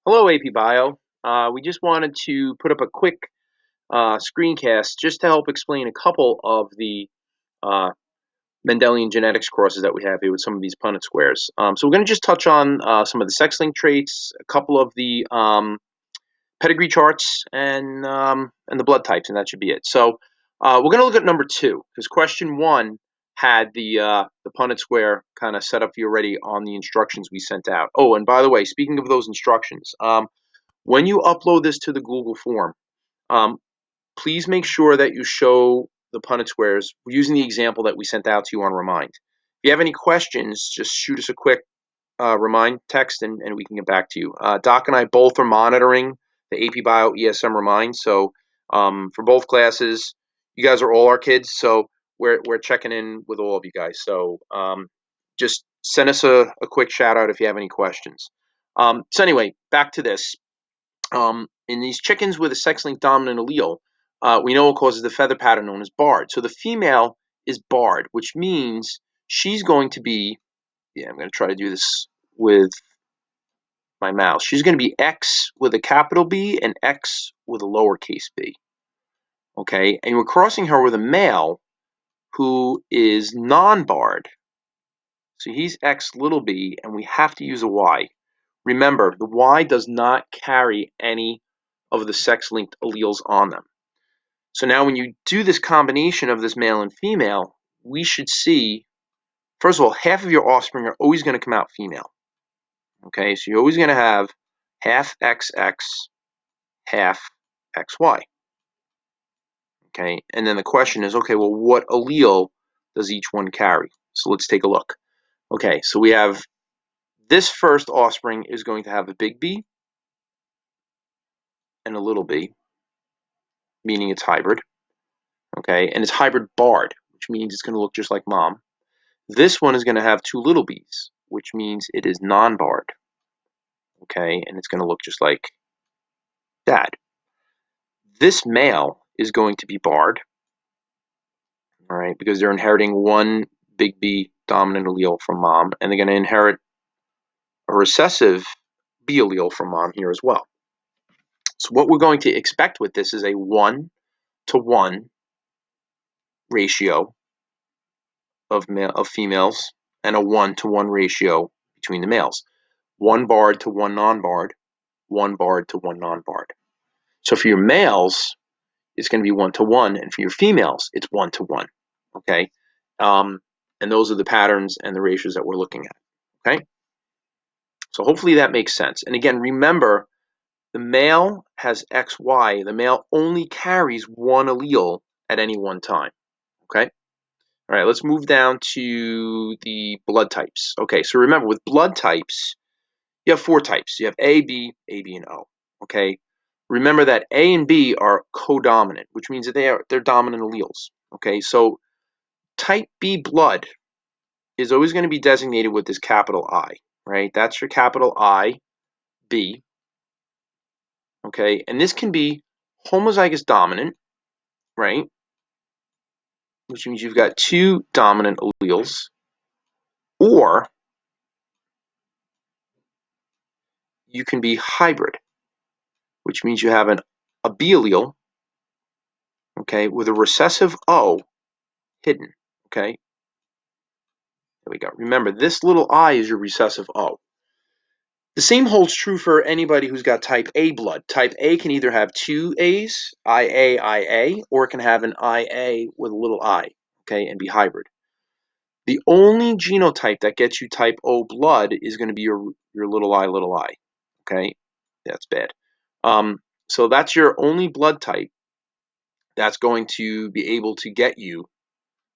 Hello, AP Bio. We just wanted to put up a quick screencast just to help explain a couple of the uh, Mendelian genetics crosses that we have here with some of these Punnett squares. So we're going to just touch on some of the sex-linked traits, a couple of the pedigree charts, and the blood types, and that should be it. So we're going to look at number 2 because question 1 had the Punnett square kind of set up for you already on the instructions we sent out. Oh, and by the way, speaking of those instructions. When you upload this to the Google form, um, please make sure that you show the Punnett squares using the example that we sent out to you on Remind. If you have any questions, just shoot us a quick Remind text and we can get back to you. Doc and I both are monitoring the APBIOESM Remind, so for both classes, you guys are all our kids, so we're checking in with all of you guys. So just send us a quick shout out if you have any questions. So anyway, back to this. In these chickens with a sex-linked dominant allele, we know it causes the feather pattern known as barred. So the female is barred, which means she's going to be, I'm going to try to do this with my mouse. She's going to be X with a capital B and X with a lowercase b. Okay, and we're crossing her with a male who is non-barred. So he's X little b, and we have to use a Y. Remember, the Y does not carry any of the sex-linked alleles on them. So now when you do this combination of this male and female, we should see, first of all, half of your offspring are always going to come out female. Okay, so you're always going to have half XX, half XY. Okay, and then the question is, okay, well, what allele does each one carry? So let's take a look. Okay, so we have this first offspring is going to have a big B and a little b, meaning it's hybrid. Okay, and it's hybrid barred, which means it's going to look just like mom. This one is going to have two little b's, which means it is non-barred. Okay, and it's going to look just like dad. This male is going to be barred, all right, because they're inheriting one big B dominant allele from mom, and they're going to inherit a recessive B allele from mom here as well. So what we're going to expect with this is a 1-to-1 ratio of females and a 1-to-1 ratio between the males. One barred to one non-barred, one barred to one non-barred. So for your males, it's going to be 1-to-1, and for your females, it's 1-to-1. Okay, and those are the patterns and the ratios that we're looking at. Okay, so hopefully that makes sense. And again, remember, the male has XY. The male only carries one allele at any one time. Okay. All right, let's move down to the blood types. Okay, so remember, with blood types, you have 4 types. You have A, B, and O. Okay, remember that A and B are codominant, which means that they're dominant alleles. Okay, so type B blood is always going to be designated with this capital I, right? That's your capital I, B. Okay, and this can be homozygous dominant, right? Which means you've got 2 dominant alleles, or you can be hybrid, which means you have a B allele, okay, with a recessive O hidden, okay? There we go. Remember, this little I is your recessive O. The same holds true for anybody who's got type A blood. Type A can either have 2 A's, IA, or it can have an IA with a little I, okay, and be hybrid. The only genotype that gets you type O blood is going to be your little I, okay? That's bad. So that's your only blood type that's going to be able to get you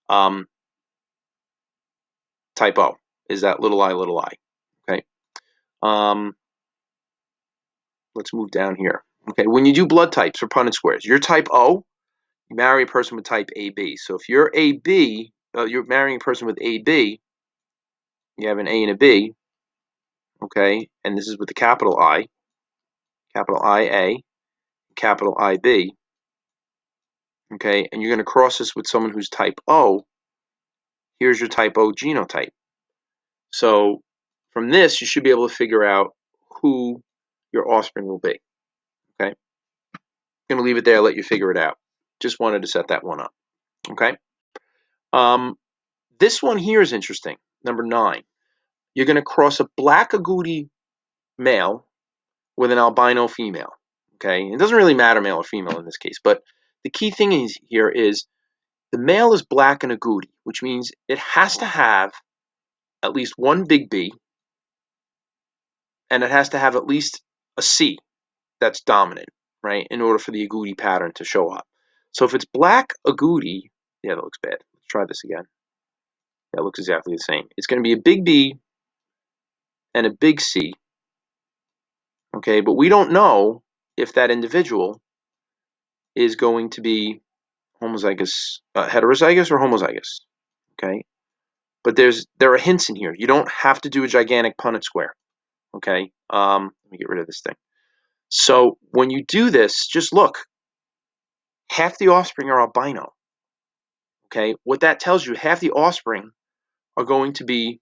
type O, is that little I, okay? Let's move down here. Okay, when you do blood types for Punnett squares, you're type O, you marry a person with type AB. So if you're AB, you're marrying a person with AB, you have an A and a B, okay, and this is with the capital I, capital IA, capital IB, okay, and you're going to cross this with someone who's type O. Here's your type O genotype. So from this, you should be able to figure out who your offspring will be. Okay? I'm going to leave it there, let you figure it out. Just wanted to set that one up. Okay? This one here is interesting. Number 9. You're going to cross a black agouti male with an albino female. Okay? It doesn't really matter male or female in this case, but the key thing here is the male is black and agouti, which means it has to have at least one big B, and it has to have at least a C that's dominant, right, in order for the agouti pattern to show up. So if it's black agouti, yeah, that looks bad. Let's try this again. That looks exactly the same. It's going to be a big B and a big C, okay, but we don't know if that individual is going to be homozygous, heterozygous or homozygous, okay? But there are hints in here. You don't have to do a gigantic Punnett square, okay? Let me get rid of this thing. So when you do this, just look. Half the offspring are albino, okay? What that tells you, half the offspring are going to be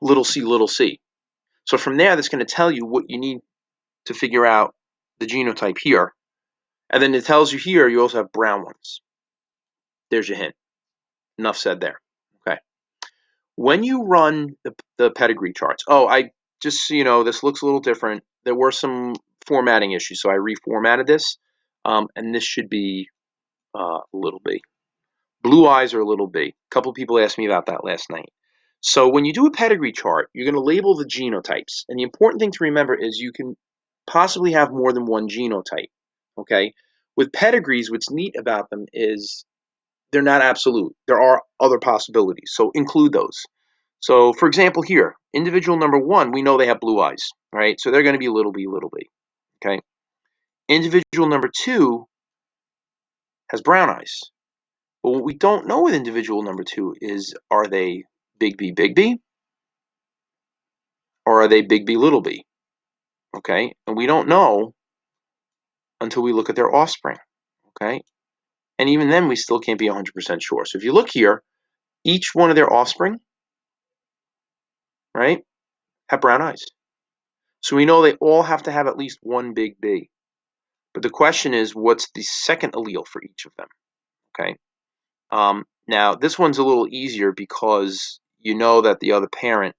little c, little c. So from there, that's going to tell you what you need to figure out the genotype here. And then it tells you here you also have brown ones. There's your hint. Enough said there. Okay. When you run the pedigree charts, I just so you know, this looks a little different. There were some formatting issues, so I reformatted this. And this should be a little B. Blue eyes are a little B. A couple people asked me about that last night. So when you do a pedigree chart, you're going to label the genotypes. And the important thing to remember is you can possibly have more than one genotype. Okay? With pedigrees, what's neat about them is they're not absolute. There are other possibilities. So include those. So for example here, individual number 1, we know they have blue eyes, right? So they're going to be little b, little b. Okay? Individual number 2 has brown eyes. But what we don't know with individual number 2 is, are they big B, or are they big B, little b? Okay? And we don't know until we look at their offspring. Okay? And even then, we still can't be 100% sure. So if you look here, each one of their offspring, right, have brown eyes. So we know they all have to have at least one big B. But the question is, what's the second allele for each of them? Okay? Now, this one's a little easier because you know that the other parent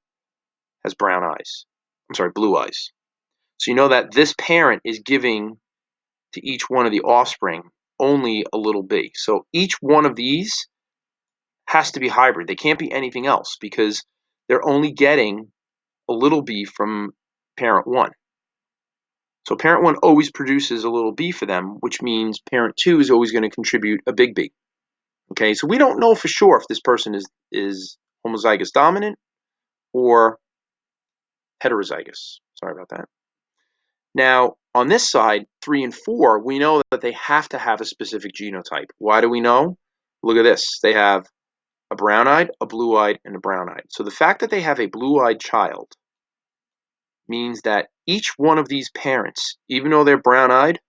has brown eyes. I'm sorry, blue eyes. So you know that this parent is giving to each one of the offspring only a little b. So each one of these has to be hybrid. They can't be anything else because they're only getting a little b from parent 1. So parent 1 always produces a little b for them, which means parent 2 is always going to contribute a big B. Okay, so we don't know for sure if this person is homozygous dominant or heterozygous. Sorry about that. Now, on this side, 3 and 4, we know that they have to have a specific genotype. Why do we know? Look at this. They have a brown-eyed, a blue-eyed, and a brown-eyed. So the fact that they have a blue-eyed child means that each one of these parents, even though they're brown-eyed,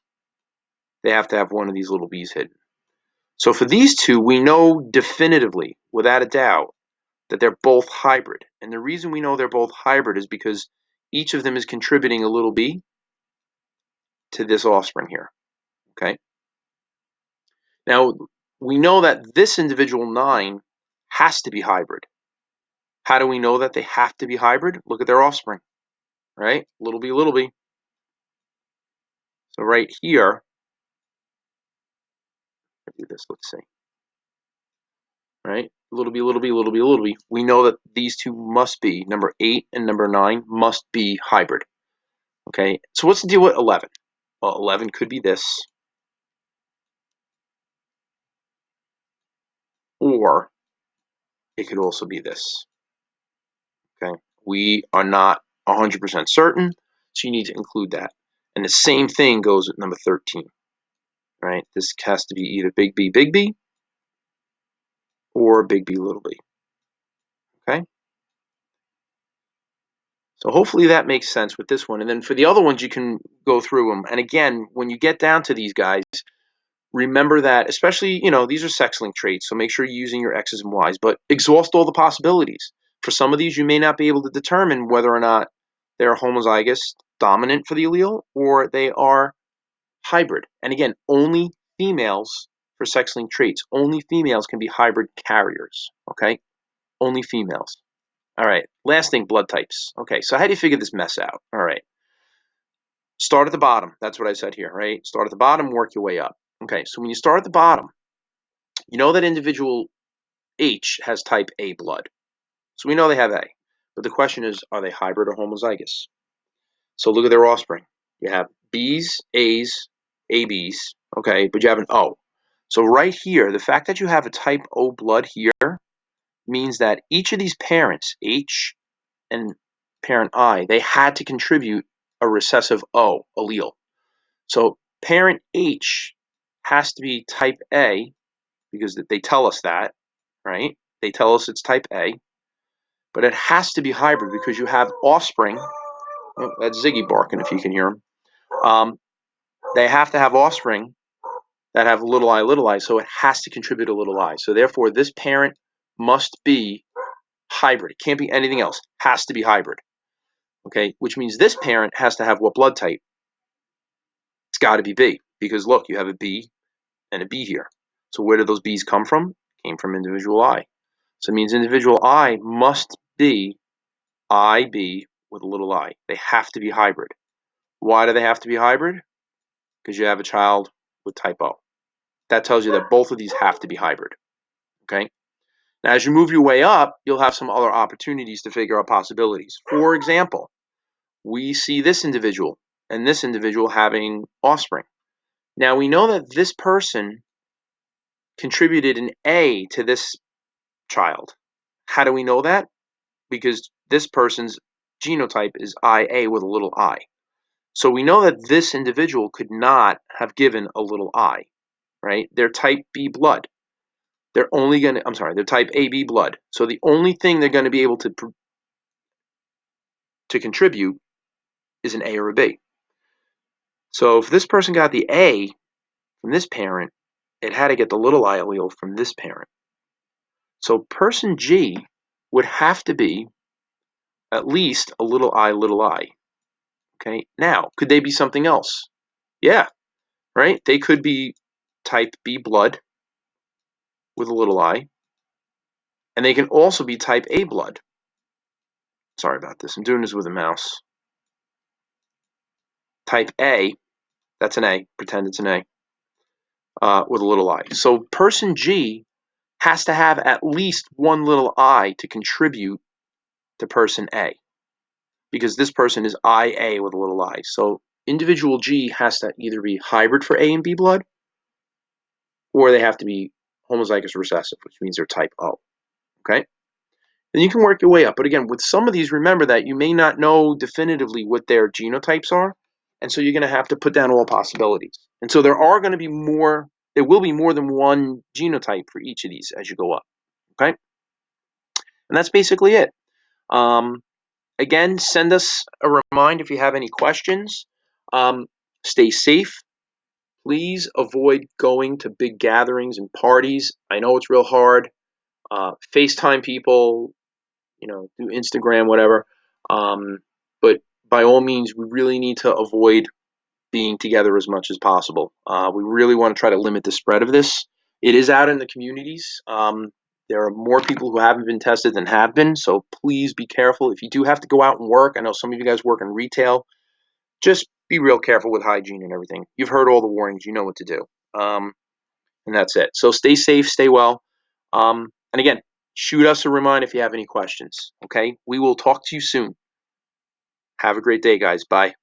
they have to have one of these little B's hidden. So for these two, we know definitively, without a doubt, that they're both hybrid. And the reason we know they're both hybrid is because each of them is contributing a little B to this offspring here. Okay? Now, we know that this individual 9 has to be hybrid. How do we know that they have to be hybrid? Look at their offspring, right? Little b, little b. So right here, do this, let's see. Right? Little b, little b, little b, little b. We know that these two must be, number 8 and number 9, must be hybrid. Okay? So what's the deal with 11? Well, 11 could be this. Or it could also be this. Okay? We are not 100% certain, so you need to include that. And the same thing goes with number 13. Right? This has to be either big B, or big B, little b. Okay? So hopefully that makes sense with this one. And then for the other ones, you can go through them. And again, when you get down to these guys, remember that, especially, these are sex-linked traits, so make sure you're using your X's and Y's, but exhaust all the possibilities. For some of these, you may not be able to determine whether or not they're homozygous dominant for the allele or they are hybrid. And again, only females for sex-linked traits. Only females can be hybrid carriers, okay? Only females. All right, last thing, blood types. Okay, so how do you figure this mess out? All right, start at the bottom. That's what I said here, right? Start at the bottom, work your way up. Okay, so when you start at the bottom, you know that individual H has type A blood. So we know they have A. But the question is, are they hybrid or homozygous? So look at their offspring. You have B's, A's, AB's, okay, but you have an O. So right here, the fact that you have a type O blood here means that each of these parents, H and parent I, they had to contribute a recessive O allele. So parent H has to be type A because they tell us that, right? They tell us it's type A, but it has to be hybrid because you have offspring. Oh, that's Ziggy barking if you can hear him. They have to have offspring that have little I, so it has to contribute a little I. So therefore, this parent must be hybrid. It can't be anything else. Has to be hybrid. Okay, which means this parent has to have what blood type? It's got to be B because look, you have a B and a B here. So where did those B's come from? Came from individual I. So it means individual I must be IB with a little I. They have to be hybrid. Why do they have to be hybrid? Because you have a child with type O. That tells you that both of these have to be hybrid. Okay. Now, as you move your way up, you'll have some other opportunities to figure out possibilities. For example, we see this individual and this individual having offspring. Now, we know that this person contributed an A to this child. How do we know that? Because this person's genotype is IA with a little I. So we know that this individual could not have given a little I, right? They're type B blood. They're type AB blood. So the only thing they're going to be able to contribute is an A or a B. So if this person got the A from this parent, it had to get the little I allele from this parent. So person G would have to be at least a little I. Okay. Now, could they be something else? Yeah, right? They could be type B blood with a little I, and they can also be type A blood. Sorry about this. I'm doing this with a mouse. Type A, that's an A. Pretend it's an A with a little I. So person G has to have at least one little I to contribute to person A because this person is IA with a little I. So individual G has to either be hybrid for A and B blood or they have to be homozygous recessive, which means they're type O. Okay? Then you can work your way up. But again, with some of these, remember that you may not know definitively what their genotypes are. And so you're going to have to put down all possibilities. And so there will be more than one genotype for each of these as you go up. Okay? And that's basically it. Again, send us a reminder if you have any questions. Stay safe. Please avoid going to big gatherings and parties. I know it's real hard. FaceTime people, do Instagram, whatever. But by all means, we really need to avoid being together as much as possible. We really want to try to limit the spread of this. It is out in the communities. There are more people who haven't been tested than have been, so please be careful. If you do have to go out and work, I know some of you guys work in retail, just be real careful with hygiene and everything. You've heard all the warnings. You know what to do. And that's it. So stay safe, stay well. And again, shoot us a reminder if you have any questions, okay? We will talk to you soon. Have a great day, guys. Bye.